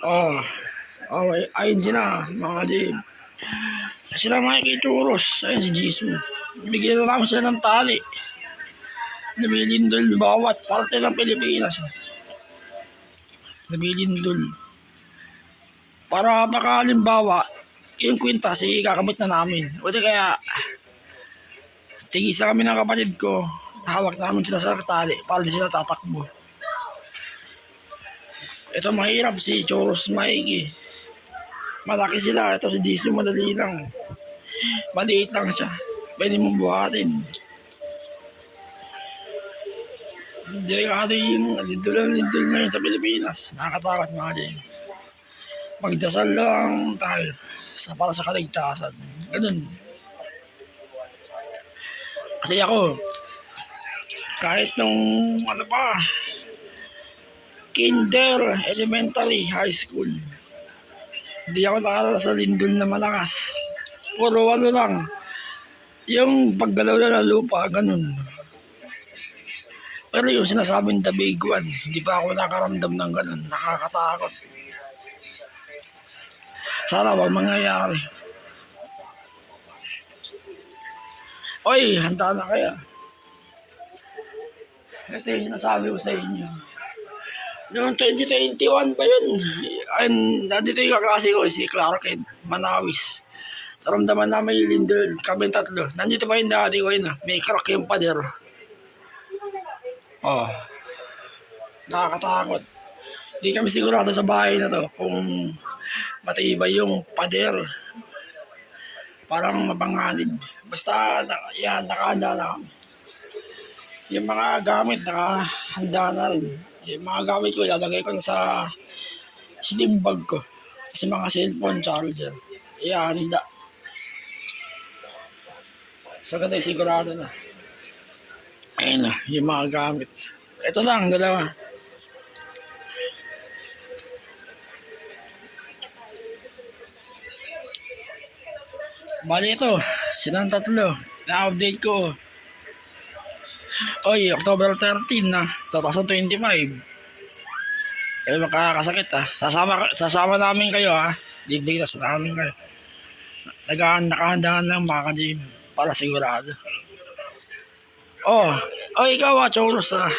Oh, okay, ayun sila, mga dim. Sila makikituros, ayun si Jesus. Bigyan na namin sila ng tali. Lumilindol bawat parte ng Pilipinas. Lumilindol. Para baka halimbawa, yung kwintas, kakamit na namin. O di kaya, tigisa kami ng kapatid ko, hawak namin sila sa tali, para di sila tatakbo. Ito mahirap si Choros Mikey. Malaki sila, ito si Jesus madali lang. Maliit lang siya. Pwede mong buhatin. Delikado yung lindol ngayon sa Pilipinas. Nakakatakot mga din. Magdasal lang tayo para sa kaligtasan. Ganun. Kasi ako, kahit nung ano pa, kinder, elementary, high school, hindi ako nakalala sa lindol na malakas. Puro ano lang, yung paggalaw na ng lupa, ganun. Pero yung sinasabing the big one, hindi pa ako nakaramdam ng ganun. Nakakatakot. Sana wag mangyayari. Oy, handa na kaya. Ito yung sinasabi ko sa inyo. Noong 2021 pa yun. Nandito yung kaklase ko, si Clark Manawis. Naramdaman namin yung lindol, kami tatlo. Nandito pa yung dati ko yun. May crack yung pader. Oh, nakakatakot. Hindi kami sigurado sa bahay na to kung matibay yung pader. Parang mabanganid. Basta yan, nakahanda na kami. Yung mga gamit, nakahanda na rin. Yung mga gamit ko, ilalagay ko sa slim bag ko. Kasi mga cellphone charger. Yan, handa. So, ganda sigurado na. Ayun na, yung mga gamit. Ito lang, dalawa. Bali ito, silang tatlo. Na-update ko. Oy, October 13 na, 2025. Kayo makakasakit ha. Sasama namin kayo ha. Bibiglas namin kayo. Nakahandaan lang mga kadim para sigurado. Oh, ikaw Choros ha.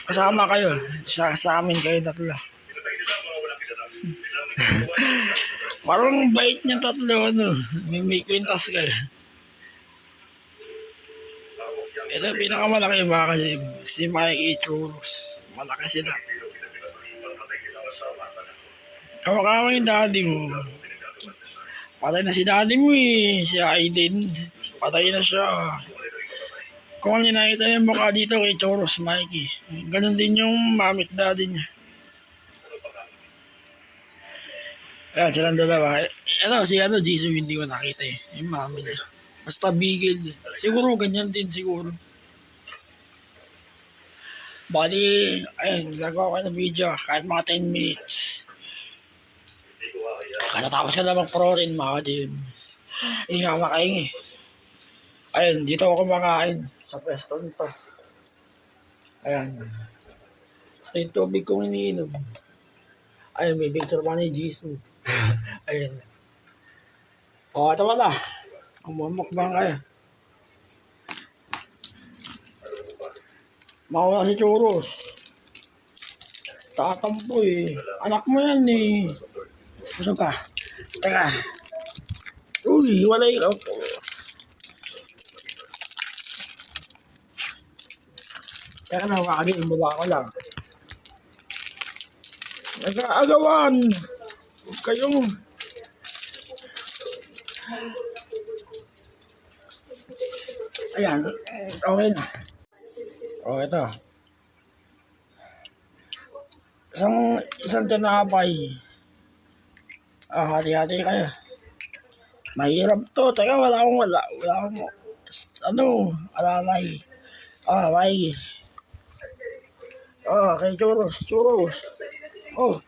Kasama kayo. Sa amin kayo tatlo. Parang bait niya tatlo, ano. May kwintas kayo. Ito pinakamalaki mga kasi si Mikey Choros. Malaki sila. Kawakawa yung daddy mo. Patay na si daddy mo eh. Si Aiden. Patay na siya. Kung ano nakita niya mukha dito kay Choros Mikey. Ganon din yung mamit daddy niya. Ayan, silang dalawa. Ito, si Jesus hindi ko nakita eh. Yung mami niya. Basta bigil. Siguro, ganyan din siguro. Bali, ayun, gagawa ko ng video. Kahit mga 10 minutes. Katatapos ka na mag-pro rin, mga din. Hindi nga makain eh. Ayun, dito ako kumakain. Sa pwesto nito. Ayan. Ito yung tubig kong iniinom. Ayun, may picture pa ni Jesus. Ayun. O, ito pala. Umamukbang kayo. Mauna si Choros. Tatampo eh. Anak mo yan eh. Busog ka. Teka. Uy, wala yun. Teka na, makagin. Baba ko lang. Nag-aagawan. Huwag kayong... Ayan, okay na. O, ito. Isang tinapay. Hati-hati kayo. Mahirap to. Teka, wala akong alalay. Mikey. Kay Choros. Oh.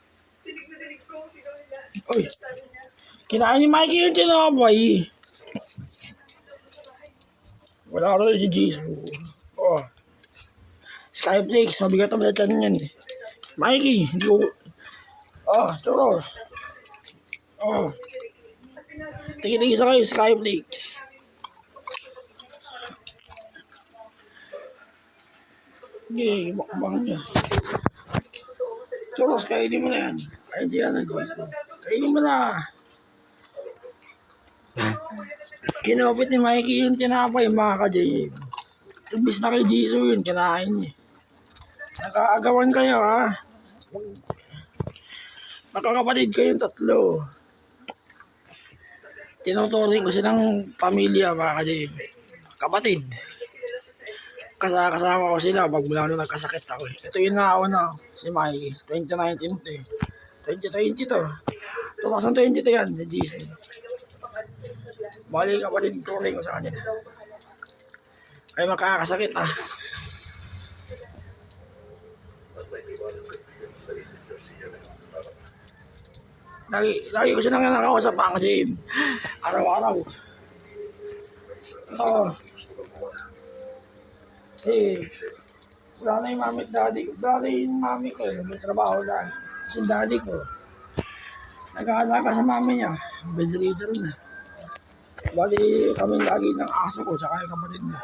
Oy. Kinain ni Mikey yung tinapay. Wala rin si Jesus. Oh. Skyflakes, mabigat ang balitan yan. Mikey, Oh, churros. Oh, tigil-tigil sa kayo, Skyflakes. Sige, bakbang niya. Churros, kainin mo na yan. Ay, di yan, kainin mo na. Kinupit ni Mikey yung tinapay, mga ka-J. Ibis na kay Jisoo yun, kinain niya. Nakaagawan kayo, ha? Magkakapatid kayong tatlo. Tinuturing ko silang pamilya, mga ka-J. Kapatid. Kasama ko sila pag mula nung nagkasakit ako. Ito yung nauna, si Mikey. 2019 to eh. 2020 to. 2020 to yan, si Jisoo. Bali kapatid ko rin ko sa kanila. Kaya makakasakit ah. Lagi ko silang nakakausap pa kasi araw-araw. Ito. Kasi wala na yung mami at daddy ko. Dati yung mami ko, may trabaho lang. Kasi daddy ko, nag-aalaga sa mami niya. Bedridden na. Bali kami lagi ng aso ko, tsaka yung kapatid mo.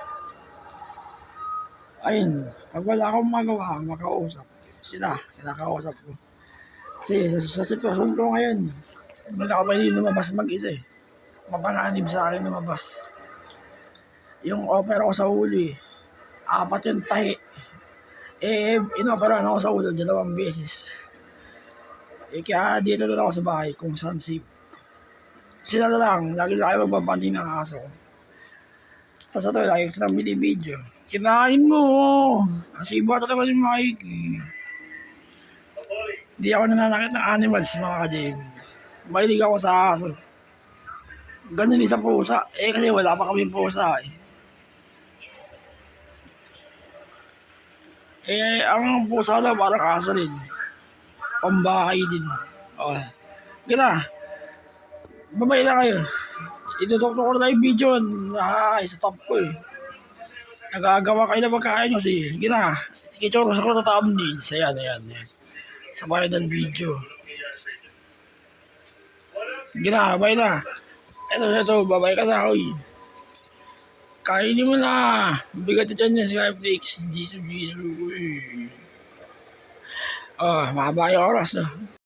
Ayun, pag wala akong magawa, makausap. Sila, kinakausap ko. Kasi sa sitwasyon ko ngayon, hindi ako pwede lumabas mag-isa eh. Mapanganib sa akin lumabas. Yung opera ko sa huli, 4 yung tahi. Inoperahan ako sa ulo 2 beses. Kaya dito na ako sa bahay kung saan safe. Sila na lang, lagi na kayo magbabanding ng aso. Tapos ito, lagi ko silang binibidyo. Kinain mo! Kasi iba talaga yung Mikey. Hindi ako nananakit ng animals, mga ka-Jim. Mahilig ako sa aso. Ganun din sa pusa. Kasi wala pa kami pusa eh. Ang pusa na parang aso rin. Pambahay din. Okay. Gina. Babay na kayo. Itutok ko na yung video. Stop ko eh. Nagagawa kayo na pagkain nyo. Sige na. Ikichoros ako na thumbnails. Ayan. Sabay ng video. Sige na, babay na. Ito, babay ka na. Oy. Kainin mo na. Bigat na dyan niya si Netflix. Jisoo. Mahaba yung oras na.